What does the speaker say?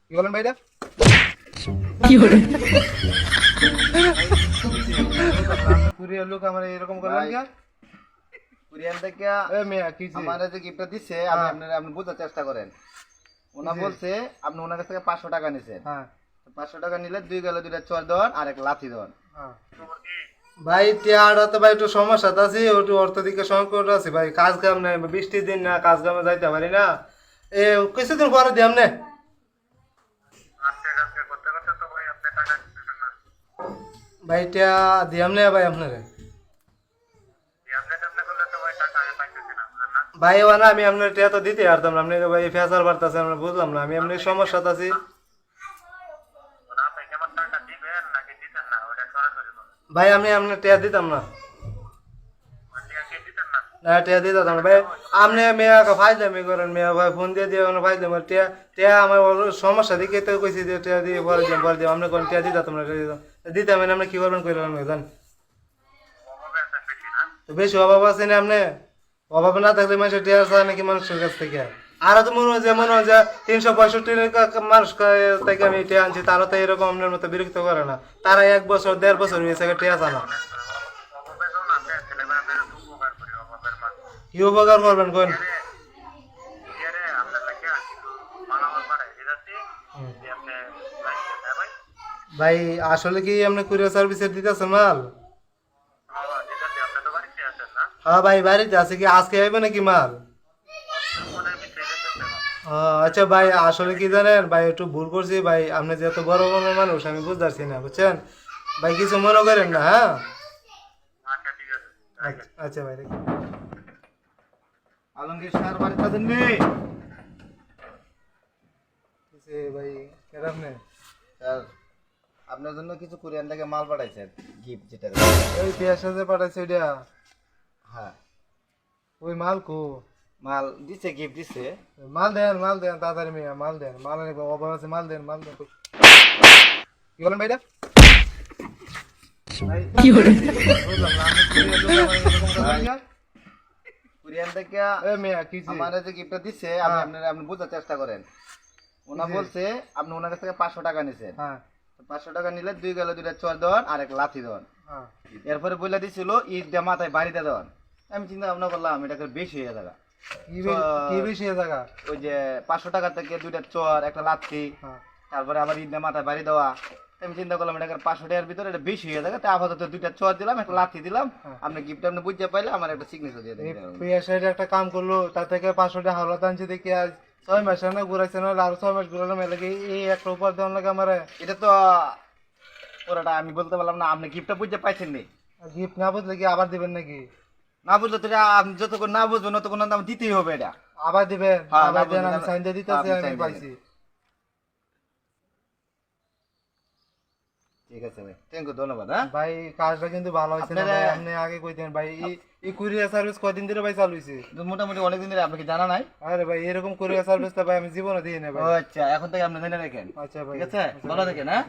কি বলেন ভাইরা? কি হলো? কুরিয়ার লোক আমার এরকম করলেন কেন? কুরিয়ান থেকে এ মেয়া কি আমার যে গিফটটা দিচ্ছে হ্যাঁ। আপনি বোঝার চেষ্টা করেন। ওনা জি। বলছে আপনি ওনার কাছ থেকে 500 টাকা নিছেন। হ্যাঁ 500 টাকা নিলে দুই গেলে দুইটা চর দেওয়ান আর এক লাথি দেওয়ান। হ্যাঁ ভাই টিয়াড়া তো ভাই একটু সমস্যা আছে, একটু অর্থ দিকে সংকট আছে ভাই। কাজ কাম নাই, বৃষ্টির দিন না, কাজ কামে যাইতে পারি না। এ কিছুদিন পরে দিয়াম নে ভাই, টিয়া দিয়াম নে ভাই আপনারে ভাই। না আমি আপনার টিয়া তো দিতে পারতাম না, আপনি ভাই ফেসার বাড়তেছে, আমরা বুঝলাম না। আমি এমনি সমস্যা আছি ভাই, আমি আপনার টিয়া দিতাম না। না টিয়া দিতাম না ভাই, আপনি মেয়াকে ফাইজলামি করেন। মেয়া ভাই ফোন দিয়ে দিয়ে ফাইজলামি টিয়া টিয়া আমার সমস্যা দিকে তো কইছি যে টিয়া দিয়ে পরে দিই আপনি কোন টিয়া দিতাম না, দিতাম না। আপনি কি করবেন কইলেন জান? তো বেশি অভাব আছে না আপনি? অভাব না থাকলে মানুষের টিয়া চায় নাকি মানুষের কাছ থেকে? আর তো মনে হয় যে 365 মানুষ থেকে আমি টিয়া আনছি, তারা তো এরকম আপনার মতো বিরক্ত করে না। তারা 1 বছর 1.5 বছর হয়েছে টিয়া চানা। কি উপকার করবেন কোন? ভাই আসলে কি আপনি কুরিয়ার সার্ভিসে দিতেছেন মাল? হ্যাঁ ভাই বাড়িতে আছে। কি আজকে আইবে নাকি মাল? আচ্ছা ভাই, আসলে কি জানেন ভাই, একটু ভুল করছি ভাই। আপনি যেহেতু বড় বড় মানুষ, আমি বুঝতে পারছি না, বুঝছেন ভাই? কিছু মনে করেন না। হ্যাঁ আচ্ছা ভাই। আলমগীর স্যার বাড়িতে আছেন নি? ভাই কেরাম নে স্যার আপনার জন্য কিছু কুরিয়ান থেকে মাল পাঠাইছেন, গিফট যেটা। ওই টিয়ার সাথে পাঠাইছে ওইটা? হ্যাঁ ওই মাল কো? মাল দিছে, গিফট দিছে। মাল দেন তাড়াতাড়ি মিয়া, মাল দেন। মাল অভাব আছে, মাল দেন। কি বলেন ভাইরা? কি হলো? বুঝলাম না, আপনি কুরিয়ার লোক আমার এরকম করলেন কেন? কুরিয়ান থেকে এ মেয়া কি আমার যে গিফটটা দিচ্ছে হ্যাঁ। আপনি বোঝার চেষ্টা করেন। ওনা জি। বলছে আপনি ওনার কাছ থেকে 500 টাকা নিছেন। হ্যাঁ 500 টাকা নিলে দুই গেলে দুইটা চর দেওয়ান আর এক লাথি দেওয়ান। হ্যাঁ এরপরে বলে দিছিল ঈদ দিয়ে মাথায় বাড়িতে দেওয়ান। আমি চিন্তা ভাবনা করলাম এটাকে বেশি হয়ে যাবে। কি বেশি জায়গা? ওই যে 500 টাকা থেকে দুইটা চর একটা লাথি, হ্যাঁ তারপরে আবার ঈদ দিয়ে মাথায় বাড়ি দেওয়া। আমি চিন্তা করলাম এটাকে 500 টাকার ভিতরে এটা বেশি হয়ে যাবে, তাই আপাতত দুইটা চর দিলাম, একটা লাথি দিলাম। হ্যাঁ। আপনি গিফট আপনি বুঝতে পাইলে আমার একটা সিগনেচার দিয়ে এই দেবেন। পিয়া সাইডে একটা কাম করলো, তার থেকে 500 টাকা হাওলাত আনছি দেখি আজ 6 মাস না ঘুরাইছে, না আর 6 মাস ঘুরালাম। এলাকে এই একটা উপর দেওয়ার লাগে আমার। এটা তো পুরোটা আমি বলতে পারলাম না, আপনি গিফটটা বুঝতে পাইছেন নি। গিফট না বুঝলে কি আবার দিবেন নাকি? না বুঝলে তো এটা আপনি যতক্ষণ না বুঝবেন ততক্ষণ দাম দিতেই হবে এটা। আবার দিবেন? হ্যাঁ, আবার না দেন, বুঝলে আমি সাইন দিয়ে দিতেছি, আপনি আমি sign দিয়ে পাইছি। ঠিক আছে ভাই, থ্যাংক ইউ, ধন্যবাদ। হ্যাঁ ভাই কাজটা কিন্তু ভালো হয়েছে না আপনারা- ভাই, আপনি আগে কইতেন ভাই। এই কুরিয়ার সার্ভিস কয়দিন ধরে ভাই চালু হয়েছে? মোটামুটি অনেকদিন ধরে আপনাকে জানা নাই। আরে ভাই এরকম কুরিয়ার সার্ভিসটা ভাই আমি জীবনে দিই না ও ভাই। আচ্ছা, এখন থেকে আপনি জেনে রাখেন। আচ্ছা ভাই ঠিক আছে, ভালো থাকেন। হ্যাঁ।